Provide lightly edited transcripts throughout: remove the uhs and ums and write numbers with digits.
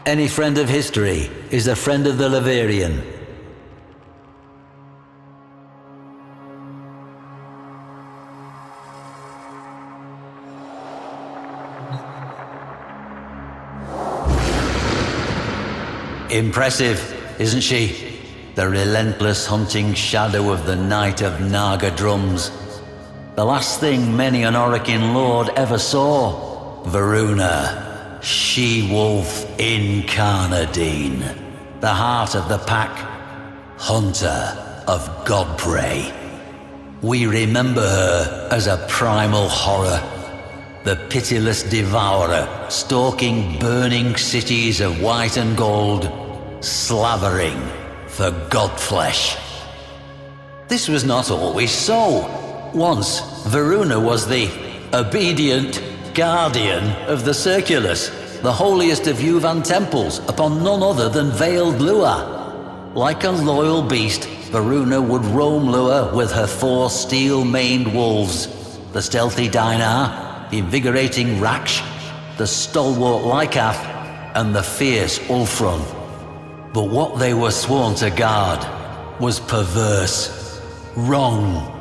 Any friend of history is a friend of the Levarian. Impressive, isn't she? The relentless hunting shadow of the Knight of Naga Drums. The last thing many an Orokin lord ever saw. Voruna, she-wolf incarnadine. The heart of the pack, hunter of godprey. We remember her as a primal horror. The pitiless devourer, stalking burning cities of white and gold, slavering for godflesh. This was not always so. Once, Voruna was the obedient guardian of the Circulus, the holiest of Yuvan temples, upon none other than veiled Lua. Like a loyal beast, Voruna would roam Lua with her 4 steel-maned wolves, the stealthy Dinar, the invigorating Raksh, the stalwart Lycath, and the fierce Ulfron. But what they were sworn to guard was perverse, wrong.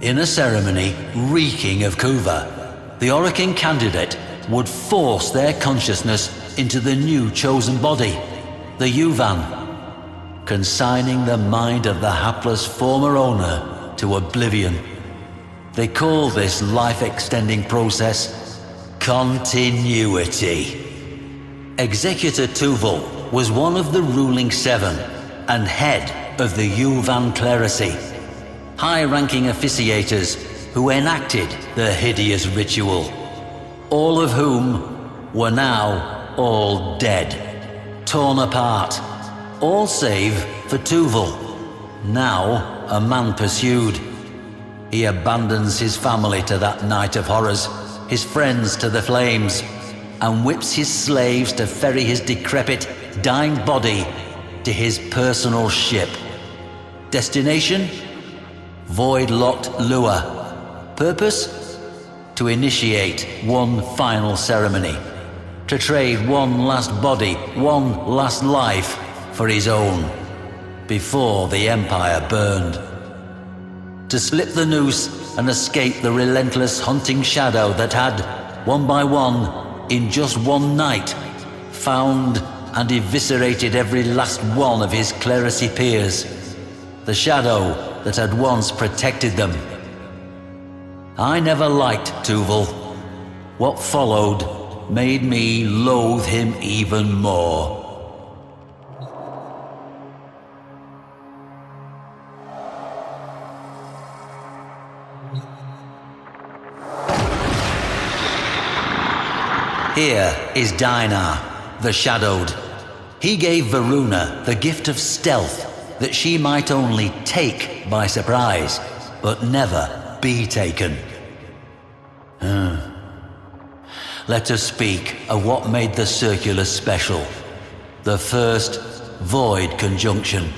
In a ceremony reeking of Kuva, the Orokin candidate would force their consciousness into the new chosen body, the Yuvan, consigning the mind of the hapless former owner to oblivion. They call this life-extending process continuity. Executor Tuvul was one of the ruling 7 and head of the Yuvan clerisy, high-ranking officiators who enacted the hideous ritual, all of whom were now all dead, torn apart, all save for Tuvul, now a man pursued. He abandons his family to that night of horrors, his friends to the flames, and whips his slaves to ferry his decrepit, dying body to his personal ship. Destination? Void-locked Lua. Purpose? To initiate one final ceremony. To trade one last body, one last life for his own, before the Empire burned. To slip the noose and escape the relentless hunting shadow that had, one by one, in just one night, found and eviscerated every last one of his clerisy peers. The shadow that had once protected them. I never liked Tuvul. What followed made me loathe him even more. Here is Dinar, the Shadowed. He gave Voruna the gift of stealth, that she might only take by surprise, but never be taken. Let us speak of what made the Circulus special. The first Void Conjunction.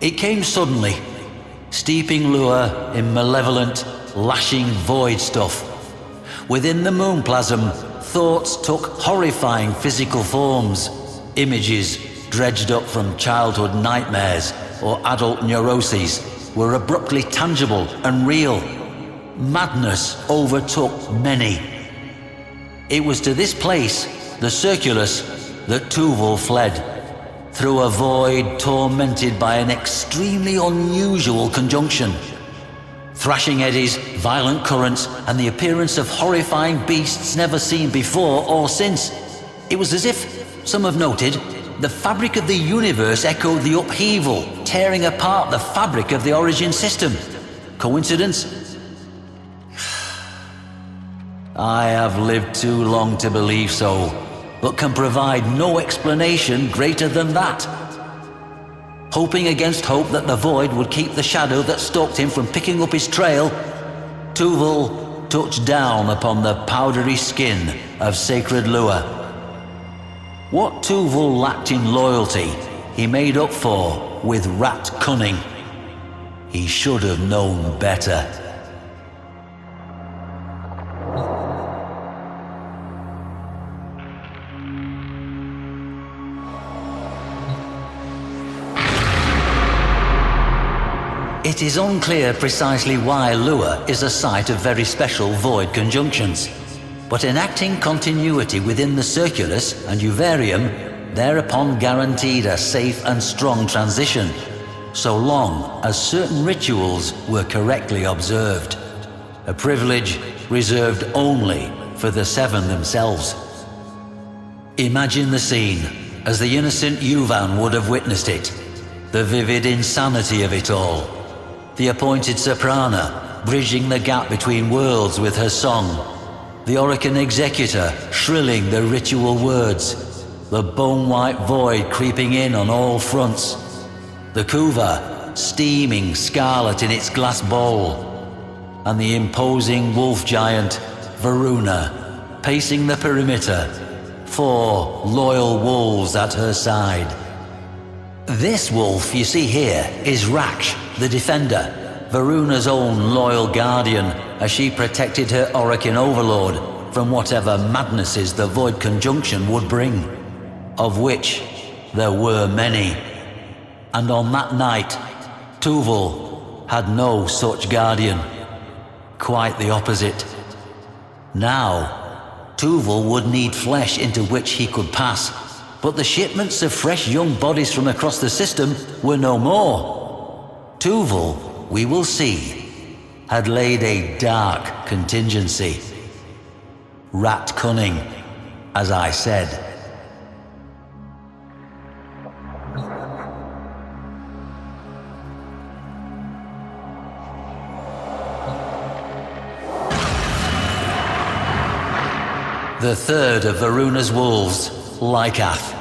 It came suddenly, steeping Lua in malevolent, lashing void stuff. Within the moonplasm, thoughts took horrifying physical forms. Images dredged up from childhood nightmares or adult neuroses were abruptly tangible and real. Madness overtook many. It was to this place, the Circulus, that Tuvul fled, through a void tormented by an extremely unusual conjunction. Thrashing eddies, violent currents, and the appearance of horrifying beasts never seen before or since. It was as if, some have noted, the fabric of the universe echoed the upheaval, tearing apart the fabric of the origin system. Coincidence? I have lived too long to believe so, but can provide no explanation greater than that. Hoping against hope that the void would keep the shadow that stalked him from picking up his trail, Tuvul touched down upon the powdery skin of sacred Lua. What Tuvul lacked in loyalty, he made up for with rat cunning. He should have known better. It is unclear precisely why Lua is a site of very special void conjunctions, but enacting continuity within the Circulus and Uvarium thereupon guaranteed a safe and strong transition, so long as certain rituals were correctly observed, a privilege reserved only for the Seven themselves. Imagine the scene as the innocent Yuvan would have witnessed it, the vivid insanity of it all. The appointed soprana bridging the gap between worlds with her song, the Orokin executor shrilling the ritual words, the bone-white void creeping in on all fronts, the Kuva steaming scarlet in its glass bowl, and the imposing wolf giant Voruna pacing the perimeter, 4 loyal wolves at her side. This wolf you see here is Raksh, the Defender, Varuna's own loyal guardian, as she protected her Orokin overlord from whatever madnesses the void conjunction would bring, of which there were many. And on that night, Tuval had no such guardian. Quite the opposite. Now, Tuval would need flesh into which he could pass, but the shipments of fresh young bodies from across the system were no more. Tuval, we will see, had laid a dark contingency. Rat cunning, as I said. The third of Varuna's wolves, Lycath,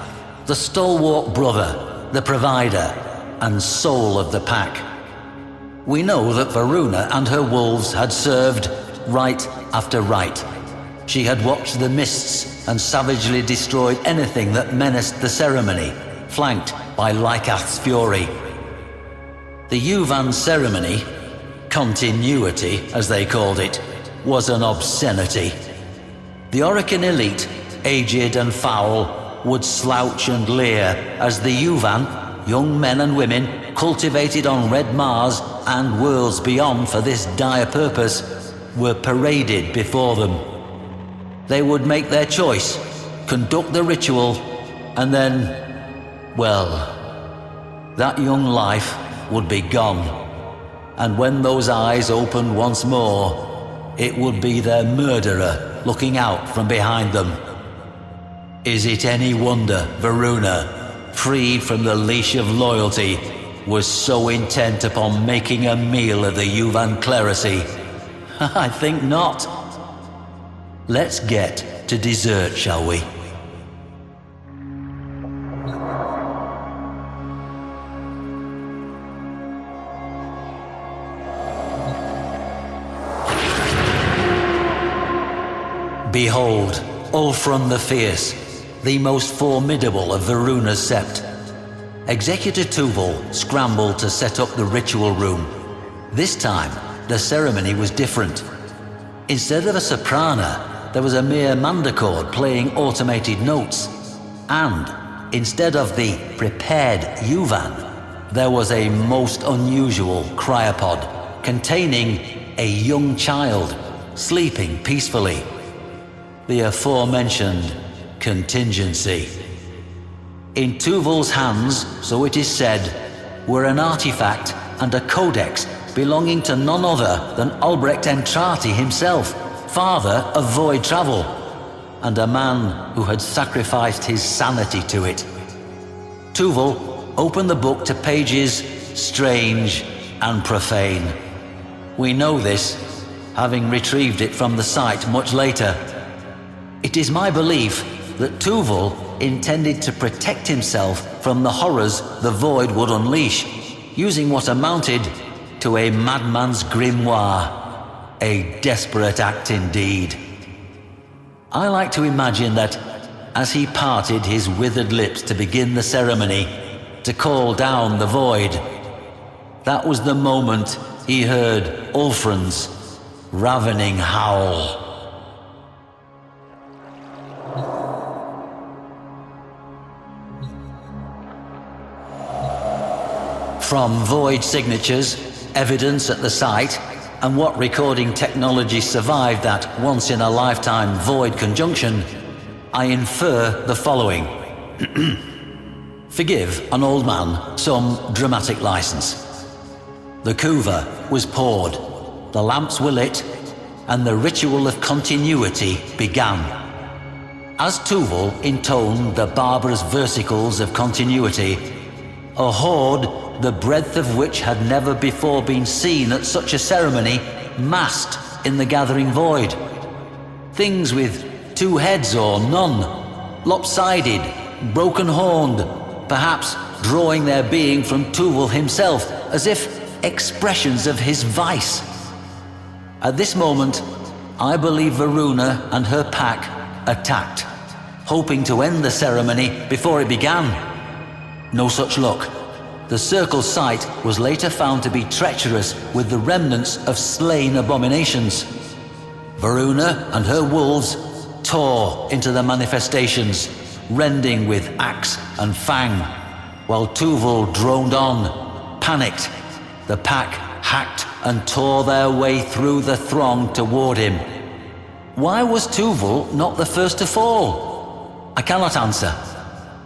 the stalwart brother, the provider, and soul of the pack. We know that Voruna and her wolves had served rite after rite. She had watched the mists and savagely destroyed anything that menaced the ceremony, flanked by Lycath's fury. The Yuvan ceremony, continuity as they called it, was an obscenity. The Orokin elite, aged and foul, would slouch and leer as the Yuvan, young men and women cultivated on Red Mars and worlds beyond for this dire purpose, were paraded before them. They would make their choice, conduct the ritual, and then, well, that young life would be gone. And when those eyes opened once more, it would be their murderer looking out from behind them. Is it any wonder Voruna, freed from the leash of loyalty, was so intent upon making a meal of the Yuvan clerisy? I think not. Let's get to dessert, shall we? Behold, Ulfrun the Fierce, the most formidable of Varuna's sept. Executor Tuval scrambled to set up the ritual room. This time, the ceremony was different. Instead of a soprana, there was a mere mandochord playing automated notes. And, instead of the prepared Yuvan, there was a most unusual cryopod containing a young child sleeping peacefully. The aforementioned contingency. In Tuval's hands, so it is said, were an artifact and a codex belonging to none other than Albrecht Entrati himself, father of void travel, and a man who had sacrificed his sanity to it. Tuval opened the book to pages strange and profane. We know this, having retrieved it from the site much later. It is my belief that Tuval intended to protect himself from the horrors the void would unleash, using what amounted to a madman's grimoire. A desperate act indeed. I like to imagine that as he parted his withered lips to begin the ceremony, to call down the void, that was the moment he heard Ulfrun's ravening howl. From void signatures, evidence at the site, and what recording technology survived that once-in-a-lifetime void conjunction, I infer the following. Forgive an old man some dramatic license. The kuva was poured, the lamps were lit, and the ritual of continuity began. As Tuval intoned the barbarous versicles of continuity, a horde, the breadth of which had never before been seen at such a ceremony, massed in the gathering void. Things with 2 heads or none, lopsided, broken-horned, perhaps drawing their being from Tuval himself, as if expressions of his vice. At this moment, I believe Voruna and her pack attacked, hoping to end the ceremony before it began. No such luck. The circle site was later found to be treacherous with the remnants of slain abominations. Voruna and her wolves tore into the manifestations, rending with axe and fang, while Tuval droned on, panicked. The pack hacked and tore their way through the throng toward him. Why was Tuval not the first to fall? I cannot answer.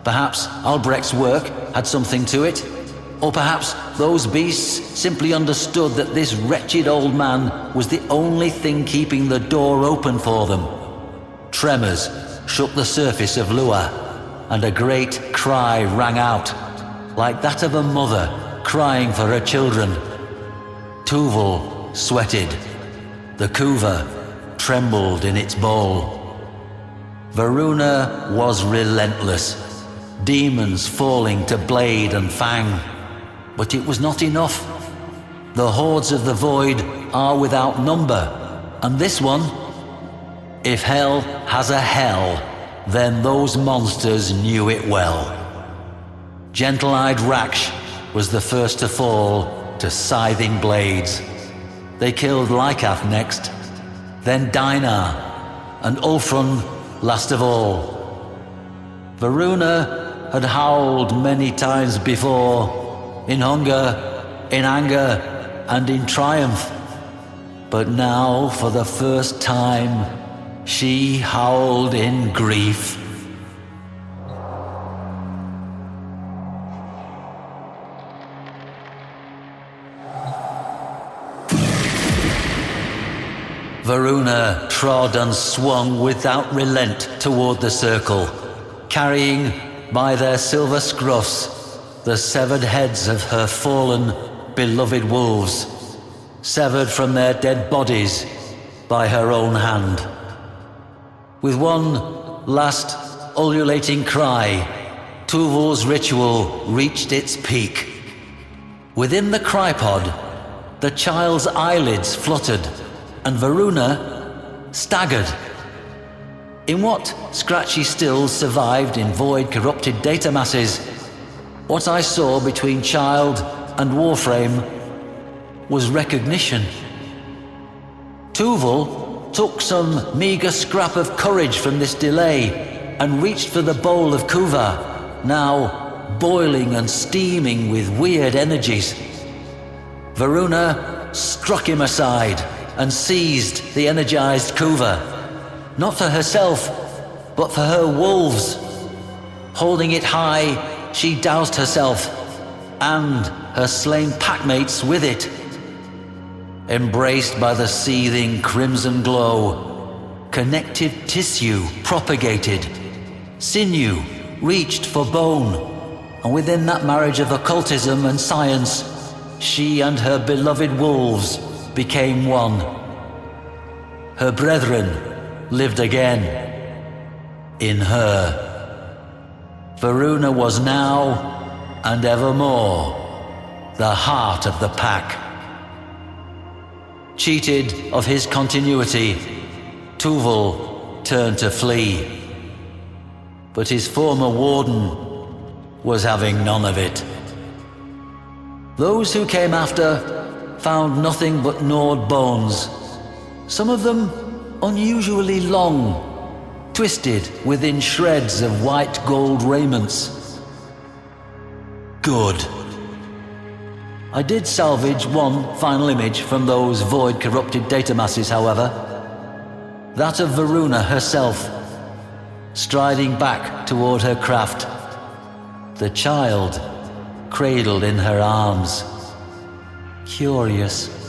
Perhaps Albrecht's work had something to it, or perhaps those beasts simply understood that this wretched old man was the only thing keeping the door open for them. Tremors shook the surface of Lua, and a great cry rang out, like that of a mother crying for her children. Tuval sweated. The kuva trembled in its bowl. Voruna was relentless, demons falling to blade and fang. But it was not enough. The hordes of the void are without number, and this one, if hell has a hell, then those monsters knew it well. Gentle-eyed Raksh was the first to fall to scything blades. They killed Lycath next, then Dinar, and Ulfrun last of all. Voruna had howled many times before, in hunger, in anger, and in triumph. But now, for the first time, she howled in grief. Voruna trod and swung without relent toward the circle, carrying by their silver scruffs the severed heads of her fallen, beloved wolves, severed from their dead bodies by her own hand. With one last ululating cry, Tuval's ritual reached its peak. Within the crypod, the child's eyelids fluttered, and Voruna staggered. In what scratchy stills survived in void-corrupted data masses, what I saw between child and Warframe was recognition. Tuval took some meager scrap of courage from this delay and reached for the bowl of kuva, now boiling and steaming with weird energies. Voruna struck him aside and seized the energized kuva, not for herself, but for her wolves. Holding it high, she doused herself and her slain packmates with it. Embraced by the seething crimson glow, connective tissue propagated, sinew reached for bone, and within that marriage of occultism and science, she and her beloved wolves became one. Her brethren lived again in her. Voruna was now and evermore the heart of the pack. Cheated of his continuity, Tuval turned to flee. But his former warden was having none of it. Those who came after found nothing but gnawed bones, some of them unusually long, twisted within shreds of white gold raiments. Good. I did salvage one final image from those void-corrupted data masses, however. That of Voruna herself, striding back toward her craft, the child cradled in her arms. Curious.